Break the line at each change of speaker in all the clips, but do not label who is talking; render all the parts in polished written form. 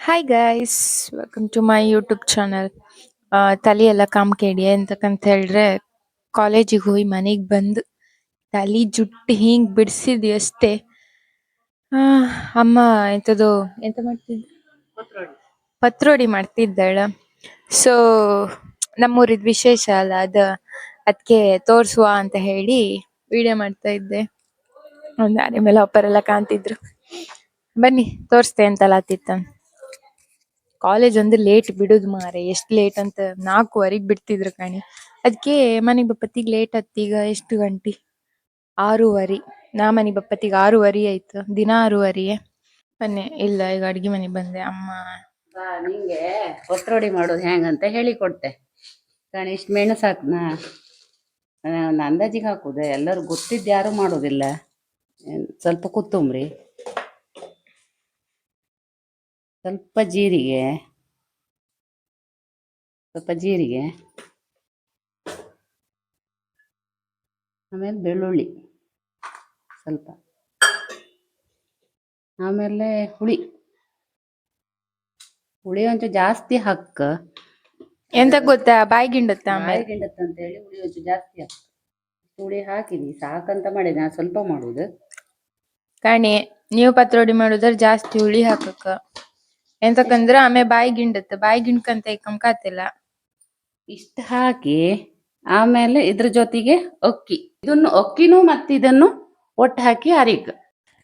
Hi guys, welcome to my YouTube channel. ತಲೆ ಎಲ್ಲ ಕಾಮ್ಕೇಡಿ ಎಂತಕ್ಕಂತ ಹೇಳಿದ್ರೆ ಕಾಲೇಜಿಗೆ ಹೋಗಿ ಮನೆಗೆ ಬಂದು ತಲೆ ಜುಟ್ಟು ಹಿಂಗ್ ಬಿಡಿಸಿದ್ವಿ ಅಷ್ಟೇ. ಅಮ್ಮ ಎಂತ ಮಾಡ್ತಿದ್ದ, ಪತ್ರೊಡಿ ಮಾಡ್ತಿದ್ದಾಳ. ಸೊ ನಮ್ಮೂರಿದ್ ವಿಶೇಷ ಅಲ್ಲ ಅದಕ್ಕೆ ತೋರ್ಸುವ ಅಂತ ಹೇಳಿ ವಿಡಿಯೋ ಮಾಡ್ತಾ ಇದ್ದೆ. ಒಂದು ಆನೆ ಮೇಲೆ ಒಪ್ಪರೆಲ್ಲ ಕಾಣ್ತಿದ್ರು. ಬನ್ನಿ ತೋರಿಸ್ತೆ ಎಂತೆಲ್ಲ ಆತಿತ್ತ. ಕಾಲೇಜ್ ಅಂದ್ರೆ ಲೇಟ್ ಬಿಡುದು ಮಾರೆ, ಎಷ್ಟ್ ಲೇಟ್ ಅಂತ 4:15 ಬಿಡ್ತಿದ್ರು ಕಣಿ. ಅದಕ್ಕೆ ಮನೆಗ್ ಬಪ್ಪತ್ತಿಗೆ ಲೇಟ್ ಆತ್. ಈಗ ಎಷ್ಟು ಗಂಟೆ? 6:30. ನಾ ಮನೆಗ್ ಬಪ್ಪತ್ತಿಗೆ 6:30 ಆಯ್ತು. ದಿನ 6:30. ಬನ್ನಿ, ಇಲ್ಲ ಈಗ ಅಡ್ಗೆ ಮನೆಗ್ ಬಂದೆ. ಅಮ್ಮ
ನಿಂಗೆ ಪತ್ರೊಡಿ ಮಾಡೋದು ಹೆಂಗಂತ ಹೇಳಿ ಕೊಡ್ತೆ ಕಾರಣ ಇಷ್ಟು ಮೆಣಸು ಹಾಕ್ನಾ ಒಂದು ಅಂದಾಜಿಗೆ ಹಾಕುದು. ಎಲ್ಲರೂ ಗೊತ್ತಿದ್ದು ಯಾರು ಮಾಡೋದಿಲ್ಲ. ಸ್ವಲ್ಪ ಕೊತ್ತಂಬರಿ, ಸ್ವಲ್ಪ ಜೀರಿಗೆ, ಆಮೇಲೆ ಬೆಳ್ಳುಳ್ಳಿ ಸ್ವಲ್ಪ, ಆಮೇಲೆ ಹುಳಿ ಒಂಚೂರು ಜಾಸ್ತಿ ಹಾಕ.
ಎಂತ ಗೊತ್ತಾ, ಬಾಯಿಗಿಂಡತ್ತ
ಬಾಯಿ ಗಿಂಡತ್ತ ಅಂತ ಹೇಳಿ ಹುಳಿ ಒಂಚೂರು ಜಾಸ್ತಿ ಹಾಕ. ಹುಳಿ ಹಾಕಿದಿ ಸಾಕಂತ ಮಾಡಿದೆ, ನಾ ಸ್ವಲ್ಪ ಮಾಡುದು
ಕಾಣಿ. ನೀವು ಪತ್ರೊಡಿ ಮಾಡುದ್ರ ಜಾಸ್ತಿ ಹುಳಿ ಹಾಕಕ್ಕ, ಎಂತಕಂದ್ರ ಆಮೇಲೆ ಬಾಯಿ ಗಿಂಡ್ಕಂತ ಕಾತಿಲ್ಲ.
ಇಷ್ಟು ಹಾಕಿ ಆಮೇಲೆ ಇದ್ರ ಜೊತೆಗೆ ಅಕ್ಕಿನೂ ಇದನ್ನು ಒಟ್ಟು ಹಾಕಿ ಅರಿಕ.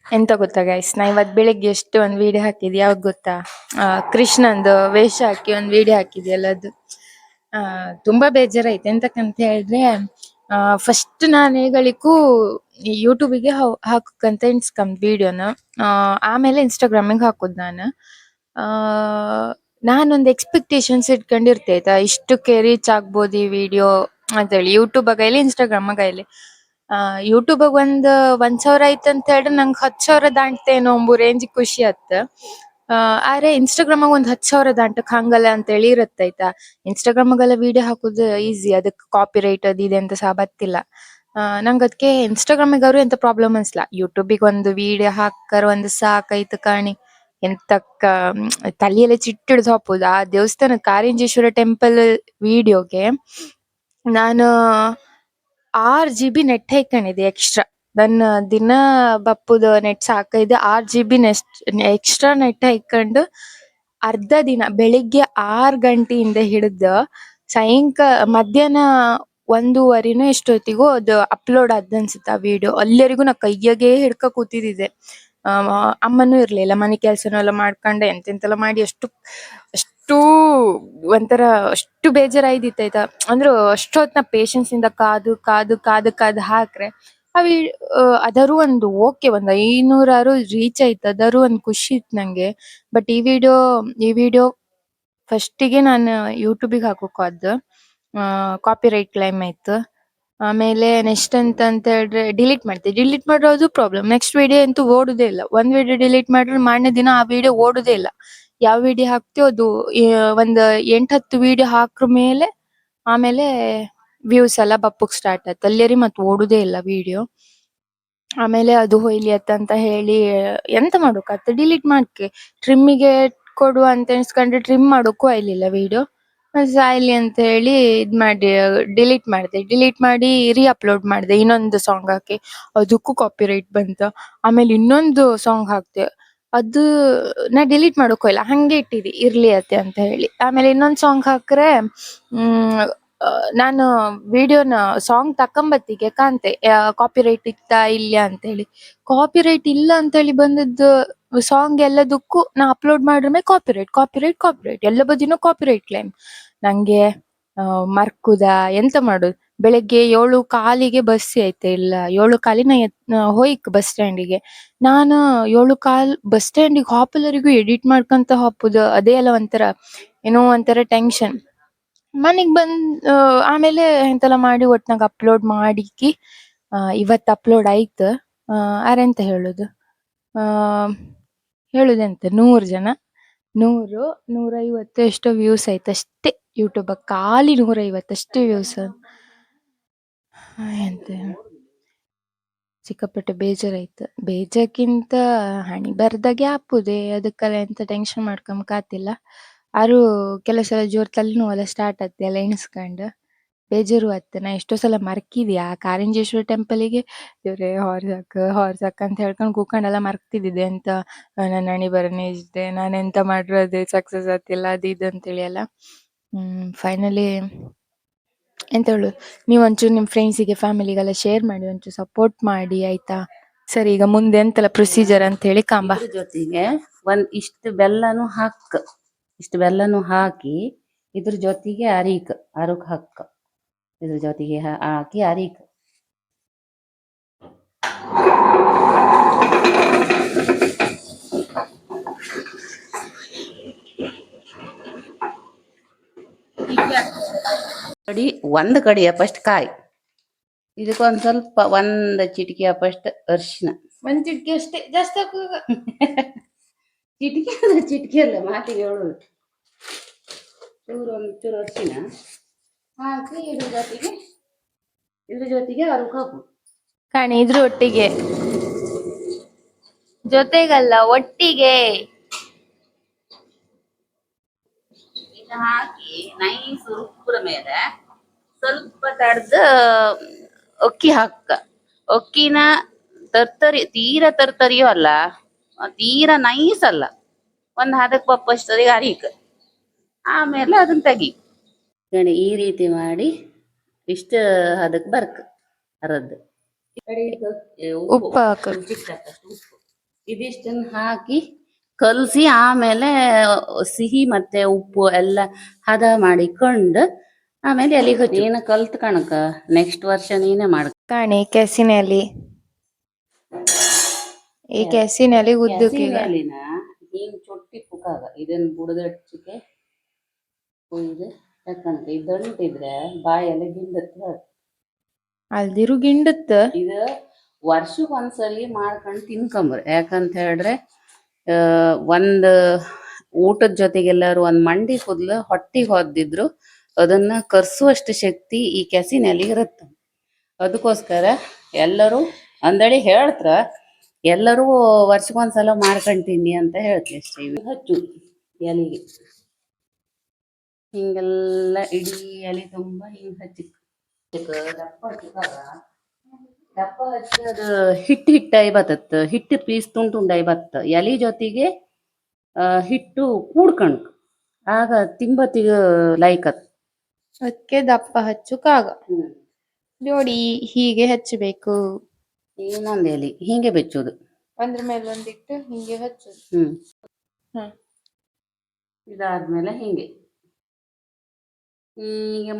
ಎಂತ ಗೊತ್ತಾ ಗೈಸ್, ನಾ ಇವತ್ ಬೆಳಿಗ್ಗೆ ಎಷ್ಟು ಒಂದ್ ವಿಡಿಯೋ ಹಾಕಿದ್ದೆ. ಯಾವ್ದು ಗೊತ್ತಾ, ಕೃಷ್ಣಂದು ವೇಷ ಹಾಕಿ ಒಂದ್ ವಿಡಿಯೋ ಹಾಕಿದ್ದೆ ಅಲ್ಲದು. ತುಂಬಾ ಬೇಜಾರಾಯ್ತು. ಎಂತಕ್ಕಂತ ಹೇಳಿದ್ರೆ, ಫಸ್ಟ್ ನಾನು ಹೇಗಳಿಕ್ಕೂ ಯೂಟ್ಯೂಬಿಗೆ ಹಾಕಕ್ಕಂತ ಎಣಿಸ್ಕೊಂಡ್ ವಿಡಿಯೋನ. ಆಮೇಲೆ ಇನ್ಸ್ಟಾಗ್ರಾಮಿಗೆ ಹಾಕುದು ನಾನು. ನಾನೊಂದು ಎಕ್ಸ್ಪೆಕ್ಟೇಷನ್ಸ್ ಇಟ್ಕೊಂಡಿರ್ತೆ ಆಯ್ತಾ, ಇಷ್ಟಕ್ಕೆ ರೀಚ್ ಆಗ್ಬೋದು ಈ ವಿಡಿಯೋ ಅಂತೇಳಿ. ಯೂಟ್ಯೂಬ್ ಆಗಲಿ ಇನ್ಸ್ಟಾಗ್ರಾಮ್ ಆಗಲಿ. ಯೂಟ್ಯೂಬಾಗ 1,000 ಆಯ್ತು ಅಂತ ಹೇಳಿದ್ರೆ ನಂಗೆ 10,000 ದಾಟ್ತೇನೋ ಎಂಬ ರೇಂಜ್ ಖುಷಿ ಆತ. ಆದ್ರೆ ಇನ್ಸ್ಟಾಗ್ರಾಮಾಗ 10,000 ದಾಟಕ್ ಹಂಗಲ್ಲ ಅಂತೇಳಿ ಇರತ್ತಾಯ್ತಾ. ಇನ್ಸ್ಟಾಗ್ರಾಮಾಗೆಲ್ಲ ವಿಡಿಯೋ ಹಾಕುದು ಈಸಿ, ಅದಕ್ಕೆ ಕಾಪಿ ರೈಟ್ ಅದು ಇದೆ ಅಂತ ಸಹ ಬತ್ತಿಲ್ಲ. ನಂಗೆ ಅದಕ್ಕೆ ಇನ್ಸ್ಟಾಗ್ರಾಮಿಗೆ ಅವ್ರು ಎಂತ ಪ್ರಾಬ್ಲಮ್ ಅನ್ಸಲ್ಲ. ಯೂಟ್ಯೂಬಿಗೆ ಒಂದು ವಿಡಿಯೋ ಹಾಕರ್ ಒಂದು ಸಾಕಾಯ್ತು ಕಾಣಿ. ಎಂತಕ್ಕ ತಲೆಯೆಲ್ಲ ಚಿಟ್ಟಿಡ್ದು ಹಾಪುದು. ಆ ದೇವಸ್ಥಾನ ಕಾರಿಂಜೇಶ್ವರ ಟೆಂಪಲ್ ವಿಡಿಯೋಗೆ ನಾನು 6 GB ನೆಟ್ ಹಾಕೊಂಡಿದ್ದೆ ಎಕ್ಸ್ಟ್ರಾ. ನನ್ನ ದಿನ ಬಪ್ಪುದು ನೆಟ್ ಸಾಕೈದು. 6 GB ಎಕ್ಸ್ಟ್ರಾ ನೆಟ್ ಹಾಕೊಂಡು ಅರ್ಧ ದಿನ ಬೆಳಿಗ್ಗೆ 6 ಗಂಟೆಯಿಂದ ಹಿಡಿದು ಮಧ್ಯಾಹ್ನ 1:30 ಎಷ್ಟೊತ್ತಿಗೂ ಅದು ಅಪ್ಲೋಡ್ ಅನ್ಸುತ್ತೆ ಆ ವಿಡಿಯೋ. ಅಲ್ಲಿವರೆಗೂ ನಾ ಕೈಯಾಗೆ ಹಿಡ್ಕ ಕೂತಿದ್ದೆ. ಅಮ್ಮನೂ ಇರ್ಲಿಲ್ಲ, ಮನೆ ಕೆಲ್ಸನೂ ಎಲ್ಲ ಮಾಡ್ಕೊಂಡೆ ಎಂತೆಂತೆಲ್ಲ ಮಾಡಿ ಅಷ್ಟು ಒಂಥರ ಅಷ್ಟು ಬೇಜಾರಾಯ್ದಿತ್ತು ಆಯ್ತಾ. ಅಂದ್ರೆ ಅಷ್ಟೊತ್ತು ನಾ ಪೇಶನ್ಸ್ ಇಂದ ಕಾದು ಹಾಕ್ರೆ ಅದರೂ ಒಂದು ಓಕೆ, ಒಂದು 500 ರೀಚ್ ಆಯ್ತು. ಅದರೂ ಒಂದು ಖುಷಿ ಇತ್ತು ನಂಗೆ. ಬಟ್ ಈ ವಿಡಿಯೋ ಫಸ್ಟಿಗೆ ನಾನು ಯೂಟ್ಯೂಬಿಗೆ ಹಾಕೋಕ್ಕಾದ್ದು, ಕಾಪಿ ರೈಟ್ ಕ್ಲೈಮ್ ಆಯ್ತು. ಆಮೇಲೆ ನೆಕ್ಸ್ಟ್ ಅಂತ ಹೇಳಿದ್ರೆ ಡಿಲೀಟ್ ಮಾಡೋದು ಪ್ರಾಬ್ಲಮ್. ನೆಕ್ಸ್ಟ್ ವಿಡಿಯೋ ಅಂತೂ ಓಡುದೇ ಇಲ್ಲ. ಒಂದ್ ವಿಡಿಯೋ ಡಿಲೀಟ್ ಮಾಡಿದ್ರೆ ಮಾರನೇ ದಿನ ಆ ವಿಡಿಯೋ ಓಡುದೇ ಇಲ್ಲ. ಯಾವ ವಿಡಿಯೋ ಹಾಕ್ತಿವೋ ಅದು ಒಂದು 8-10 ವಿಡಿಯೋ ಹಾಕ್ರ ಆಮೇಲೆ ವ್ಯೂಸ್ ಎಲ್ಲ ಬಪ್ಪಕ್ ಸ್ಟಾರ್ಟ್ ಆಯ್ತು. ಅಲ್ಲಿಯರಿ ಮತ್ತೆ ಓಡುದೇ ಇಲ್ಲ ವಿಡಿಯೋ. ಆಮೇಲೆ ಅದು ಹೊಯ್ಲಿ ಅಂತ ಹೇಳಿ ಎಂತ ಮಾಡೋಕಾತ, ಡಿಲೀಟ್ ಮಾಡ್ಕೆ. ಟ್ರಿಮ್ಮಿಗೆ ಕೊಡುವ ಅಂತ ಎಣಿಸ್ಕೊಂಡ್ರೆ ಟ್ರಿಮ್ ಮಾಡೋಕ್ಕೂ ಆಗ್ಲಿಲ್ಲ ವಿಡಿಯೋ. ಸಾಯ್ಲಿ ಅಂತ ಹೇಳಿ ಡಿಲೀಟ್ ಮಾಡಿ ಅಪ್ಲೋಡ್ ಮಾಡಿದೆ ಇನ್ನೊಂದು ಸಾಂಗ್ ಹಾಕಿ. ಅದಕ್ಕೂ ಕಾಪಿ ರೈಟ್ ಬಂತು. ಆಮೇಲೆ ಇನ್ನೊಂದು ಸಾಂಗ್ ಹಾಕ್ದೆ, ಅದು ನಾ ಡಿಲೀಟ್ ಮಾಡೋಕ್ಕೂ ಇಲ್ಲ, ಹಂಗೆ ಇಟ್ಟಿದ್ದೆ ಇರ್ಲಿ ಅಂತ ಹೇಳಿ. ಆಮೇಲೆ ಇನ್ನೊಂದು ಸಾಂಗ್ ಹಾಕ್ರೆ ನಾನು ವಿಡಿಯೋನ ಸಾಂಗ್ ತಕೊಂಬತ್ತಿಗೆ ಕಾಣ್ತೆ ಕಾಪಿ ರೈಟ್ ಇತ್ತಾ ಇಲ್ಲ ಅಂತ ಹೇಳಿ. ಕಾಪಿ ರೈಟ್ ಇಲ್ಲ ಅಂತ ಹೇಳಿ ಬಂದದ್ದು ಸಾಂಗ್ ಎಲ್ಲದಕ್ಕೂ ನಾ ಅಪ್ಲೋಡ್ ಮಾಡಿದ್ರೆ ಕಾಪಿ ರೈಟ್ ಎಲ್ಲ ಬದಿನೂ ಕಾಪಿ ರೈಟ್ ಕ್ಲೈಮ್. ನಂಗೆ ಮರ್ಕುದ ಎಂತ ಮಾಡುದು. ಬೆಳಗ್ಗೆ 7:15 ಬಸ್ ಐತೆ, ಇಲ್ಲ 7:15 ನಾ ಹೋಯ್ಕ್ ಬಸ್ ಸ್ಟ್ಯಾಂಡಿಗೆ. ನಾನು 7:15 ಬಸ್ ಸ್ಟ್ಯಾಂಡಿಗೆ ಹಾಪಲ್ಲರಿಗೂ ಎಡಿಟ್ ಮಾಡ್ಕೊಂತ ಹಾಪುದು, ಅದೇ ಎಲ್ಲ ಒಂಥರ ಟೆನ್ಷನ್. ಮನೆಗ್ ಆಮೇಲೆ ಎಂತೆಲ್ಲ ಮಾಡಿ ಒಟ್ನಾಗ ಅಪ್ಲೋಡ್ ಮಾಡಿಕ್ಕಿ ಇವತ್ತು ಅಪ್ಲೋಡ್ ಆಯ್ತು. ಎಂತ ಹೇಳುದು, ಹೇಳುದೆಂತ 100 ಜನ 150 ಎಷ್ಟೋ ವ್ಯೂಸ್ ಆಯ್ತು ಅಷ್ಟೇ. ಯೂಟ್ಯೂಬ್ ಖಾಲಿ 150 ಅಷ್ಟೇ ವ್ಯೂಸ್. ಎಂತ ಸಿಕ್ಕಾಪಟ್ಟೆ ಬೇಜಾರಾಯ್ತು. ಬೇಜಾರ್ಕಿಂತ ಹಣಿ ಬರ್ದಾಗೆ ಆಪುದೆ ಅದಕ್ಕೆಲ್ಲ ಎಂತ ಟೆನ್ಷನ್ ಮಾಡ್ಕೊಂಬಕಾತಿಲ್ಲ. ಆರು ಕೆಲವು ಸಲ ಜೋರ್ ತಲೆನೋವೆಲ್ಲ ಸ್ಟಾರ್ಟ್ ಆತ್ತೆ ಎಲ್ಲ ಎಣಿಸ್ಕಂಡ್ ಬೇಜಾರು ಆತ್ತೆ. ನಾ ಎಷ್ಟೋ ಸಲ ಮರ್ಕಿದ್ಯಾ ಕಾರಿಂಜೇಶ್ವರಿ ಟೆಂಪಲಿಗೆ ದೇವ್ರೆ ಹಾರ್ಸಕ್ ಅಂತ ಹೇಳ್ಕೊಂಡ್ ಕೂಕೊಂಡೆಲ್ಲ ಮರ್ಕ್ತಿದ್ದಿದ್ದೆ ಅಂತ ನನ್ನ ಹಣಿ ಬರನೇ ಇದ್ದೆ ನಾನು ಎಂತ ಮಾಡ್ರು ಅದೇ ಸಕ್ಸಸ್ ಆಗ್ತಿಲ್ಲ ಅದು ಇದು ಅಂತೇಳಿ ಎಲ್ಲ. ಫೈನಲಿ ಎಂತ ಹೇಳು, ನೀವು ಒಂಚೂರು ನಿಮ್ಮ ಫ್ರೆಂಡ್ಸಿಗೆ ಫ್ಯಾಮಿಲಿಗೆಲ್ಲ ಶೇರ್ ಮಾಡಿ ಒಂಚೂರು ಸಪೋರ್ಟ್ ಮಾಡಿ ಆಯ್ತಾ. ಸರಿ, ಈಗ ಮುಂದೆ ಎಂತೆಲ್ಲ ಪ್ರೊಸೀಜರ್ ಅಂತ ಹೇಳಿ ಕಾಂಬ.
ಇದ್ರ ಜೊತೆಗೆ ಇಷ್ಟು ಬೆಲ್ಲನು ಹಾಕಿ ಇದ್ರ ಜೊತೆಗೆ ಅರುಕ್ ಹಾಕ ಇದ್ರ ಜೊತೆಗೆ ಹಾಕಿ ಅರಿಕ್ ಒಂದು ಕಡಿಯ ಫಸ್ಟ್ ಕಾಯಿ, ಇದಕ್ಕೊಂದ್ ಸ್ವಲ್ಪ ಒಂದ್ ಚಿಟಿಕೆ ಫಸ್ಟ್ ಅರಿಶಿನ.
ಒಂದ್ ಚಿಟಿಕೆ ಅಷ್ಟೇ, ಜಾಸ್ತಿ
ಚಿಟಿಕೆ ಅಲ್ಲ ಮಾತಿಗೆ ಹೇಳುದು. ಒಂಚೂರು ಅರಿಶಿನ ಹಾಕಿ ಇದ್ರ ಜೊತೆಗೆ ಅರುಕ್ ಹಾಕು
ಕಾಣಿ. ಇದ್ರ ಜೊತೆಗಲ್ಲ ಒಟ್ಟಿಗೆ
ಹಾಕಿ ನೈಸ್ ರುಬ್ಬರ ಮೇಲೆ ಸ್ವಲ್ಪ ತಡ್ದ ಅಕ್ಕಿ ಹಾಕ. ಅಕ್ಕಿನ ತೀರಾ ತರ್ತರಿಯೋ ಅಲ್ಲ, ತೀರಾ ನೈಸ್ ಅಲ್ಲ, ಒಂದ್ ಹದಕ್ ಬಪ್ಪಷ್ಟರಿಗೆ ಅರಿಕ. ಆಮೇಲೆ ಅದನ್ನ ತೆಗಿ. ಈ ರೀತಿ ಮಾಡಿ ಇಷ್ಟ ಹದಕ್ ಬರ್ಕ್ ಅರದ್
ಉಪ್ಪು ಹಾಕ.
ಇದಿಷ್ಟನ್ನ ಹಾಕಿ ಕಲಸಿ ಆಮೇಲೆ ಸಿಹಿ ಮತ್ತೆ ಉಪ್ಪು ಎಲ್ಲ ಹದ ಮಾಡಿಕೊಂಡು ಆಮೇಲೆ ಎಲ್ಲಿಗೆ ಹಚ್ಚಿ. ನೀನು ಕಲ್ತ್ ಕಣಕ ನೆಕ್ಸ್ಟ್ ವರ್ಷ ನೀನೇ ಮಾಡ
ಕಾಣಿ. ಕೆಸಿನಲ್ಲಿ ಈ ಕೆಸಿನಲ್ಲಿ
ಕೆಸಿನಲ್ಲಿನ ಹಿಂಗ್ ಚೊಟ್ಟಿ ಪುಕಾಗ ಇದನ್ನ ಬುಡದಚ್ಚಿಕೆ ಕುಯ್ದು ತಕ್ಕಣಕ. ಇದಂಟಿದ್ರೆ ಬಾಯಲ್ಲಿ ಗಿಂಡತ್
ಅಲ್ದಿರು ಗಿಂಡತ್.
ಇದು ವರ್ಷಕ್ಕೆ ಒಂದ್ಸಲಿ ಮಾಡ್ಕೊಂಡು ತಿನ್ಕೊಂಬ್ರಿ. ಯಾಕಂತ ಹೇಳಿದ್ರೆ ಒಂದು ಊಟದ ಜೊತೆಗೆಲ್ಲರೂ ಒಂದ್ ಮಂಡಿ ಕೂದ್ಲು ಹೊಟ್ಟಿಗೆ ಹೊದ್ದಿದ್ರು ಅದನ್ನ ಕರ್ಸುವಷ್ಟು ಶಕ್ತಿ ಈ ಕೆಸಿನಲ್ಲಿ ಇರುತ್ತೆ. ಅದಕ್ಕೋಸ್ಕರ ಎಲ್ಲರೂ ಅಂದಳಿ ಹೇಳ್ತ್ರ, ಎಲ್ಲರೂ ವರ್ಷಕ್ಕೊಂದ್ಸಲ ಮಾಡ್ಕೊಂತೀನಿ ಅಂತ ಹೇಳ್ತೀವಿ ಅಷ್ಟೇ. ಹಚ್ಚು ಎಲೆಗೆ ಹಿಂಗೆಲ್ಲ ಇಡೀ ಎಲೆ ತುಂಬ ಹಿಂಗ್ ಹಚ್ಚಿ ದಪ್ಪ ಹಚ್ಚಿ ಅದು ಹಿಟ್ಟಾಗಿ ಬತ್ತತ್. ಹಿಟ್ಟು ಪೀಸ್ ತುಂಡಾಗಿ ಬತ್ತ. ಎಲೆ ಜೊತೆಗೆ ಹಿಟ್ಟು ಕೂಡ್ಕಣಕ್ ಆಗ ತಿಂಬತ್ತಿಗ ಲೈಕತ್.
ಅದಕ್ಕೆ ದಪ್ಪ ಹಚ್ಚುಕಾಗ ನೋಡಿ ಹೀಗೆ ಹಚ್ಚಬೇಕು.
ಇನ್ನೊಂದು ಎಲೆ ಹೀಗೆ ಬೆಚ್ಚೋದು,
ಒಂದ್ರ ಮೇಲೆ ಒಂದಿಟ್ಟು ಹಿಂಗೆ ಹಚ್ಚೋದು.
ಇದಾದ್ಮೇಲೆ ಹೀಗೆ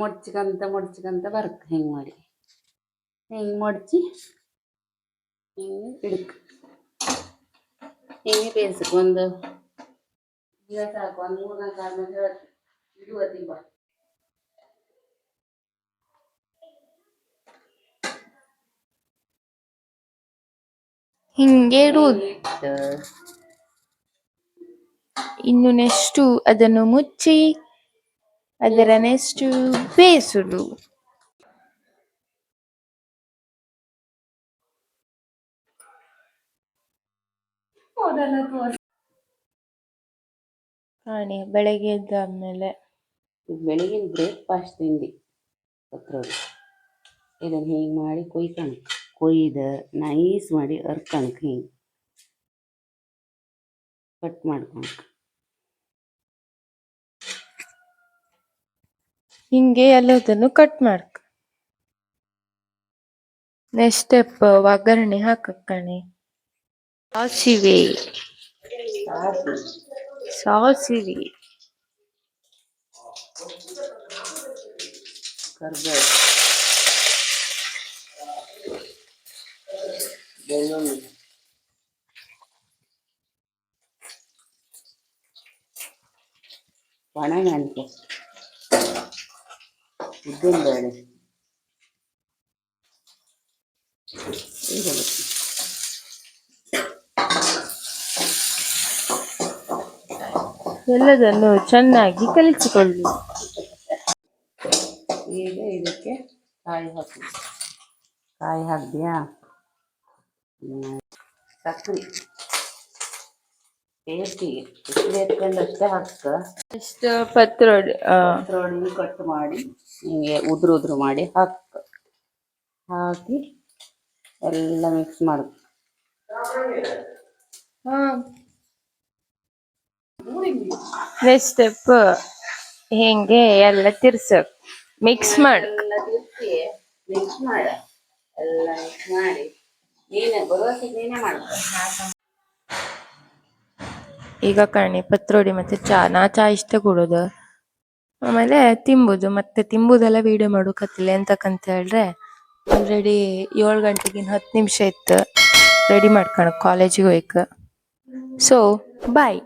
ಮೊಡ್ಚ್ಕಂತ ಬರ್ಕ್. ಹಿಂಗೆ ಮಾಡಿ ಹಿಂಗೆ ಮೊಡ್ಚಿ ಹಿಂಗೆ ಇಡಕ್. ಹಿಂಗೆ ಬೇಯಿಸಕ್ ಒಂದು ಸಾಕು. ಒಂದು 3-4 ಆದ್ಮೇಲೆ ಇಡುವ ತಿಂಬ.
ಹಿಂಗೆ ಇಡುವುದು. ಇನ್ನು ನೆಕ್ಸ್ಟ್ ಅದನ್ನು ಮುಚ್ಚಿ ಅದರ ನೆಕ್ಸ್ಟ್ ಬೇಯಿಸುದು. ಕಾಣಿ. ಬೆಳಗ್ಗೆ ಎದ್ದಾದ್ಮೇಲೆ
ಬೆಳಗಿನ ಬ್ರೇಕ್ಫಾಸ್ಟ್ ತಿಂಡಿ ಕೊತ್ತಂಬರಿ. ಇದನ್ನು ಹಿಂಗೆ ಮಾಡಿ ಕೊಯ್ದು ನೈಸ್ ಮಾಡಿ ಹರ್ಕಣಕ್. ಹಿಂಗೆ ಕಟ್ ಮಾಡ್ಕೊಳಕ್.
ಹಿಂಗೆ ಎಲ್ಲದನ್ನು ಕಟ್ ಮಾಡ್ಕ. ನೆಕ್ಸ್ಟ್ ಸ್ಟೆಪ್ ಒಗ್ಗರಣೆ ಹಾಕಕ್ ಕಣೆ. ಸಾಸಿವೆ
ಕರ್ಬೇವು, ಬೆಳ್ಳುಳ್ಳಿ, ಒಣಮೆಣಸು, ಉದ್ದಿನಬೇಳೆ,
ಎಲ್ಲದನ್ನು ಚೆನ್ನಾಗಿ ಕಲಿಸಿಕೊಳ್ಳಿ.
ಈಗ ಇದಕ್ಕೆ ಕಾಯಿ ಹಾಕ್ದಿಯಾ, ಸಕ್ರಿ ಟೇಸ್ಟಿಗೆ ಎಷ್ಟು ಬೇಕಂದ್ರೆ ಅಷ್ಟೇ ಹಾಕ.
ಇಷ್ಟು ಪತ್ರೊಡೆ
ಪತ್ರೊಡೆ ಕಟ್ ಮಾಡಿ ಹಿಂಗೆ ಉದುರು ಮಾಡಿ ಹಾಕಿ ಎಲ್ಲ ಮಿಕ್ಸ್ ಮಾಡು.
ನೆಕ್ಸ್ಟ್ ಸ್ಟೆಪ್ ಹಿಂಗೆ ಎಲ್ಲ ತಿರ್ಸಕ್ ಮಿಕ್ಸ್ ಮಾಡು.
ಎಲ್ಲ ತಿರ್ಸಿ ಮಿಕ್ಸ್ ಮಾಡ. ಎಲ್ಲ ಮಿಕ್ಸ್ ಮಾಡಿ ನೀನೆ ಬರುವತ್ತಿಗೆ ನೀನೇ ಮಾಡ್ಕೊ.
ಈಗ ಕಣಿ ಪತ್ರೊಡೆ ಮತ್ತೆ ನಾ ಚಾ ಇಷ್ಟ ಕೊಡೋದು. ಆಮೇಲೆ ತಿಂಬುದು ಮತ್ತೆ ತಿಂಬುದೆಲ್ಲ ವಿಡಿಯೋ ಮಾಡೋಕತ್ತಿಲ್ಲ ಎಂತಕ್ಕಂತ ಹೇಳಿದ್ರೆ ಆಲ್ರೆಡಿ 7 ಗಂಟೆಗಿನ 10 ನಿಮಿಷ ಇತ್ತು ರೆಡಿ ಮಾಡ್ಕೊಳಕ್ ಕಾಲೇಜಿಗೆ ಹೋಯ್ಕ. So bye.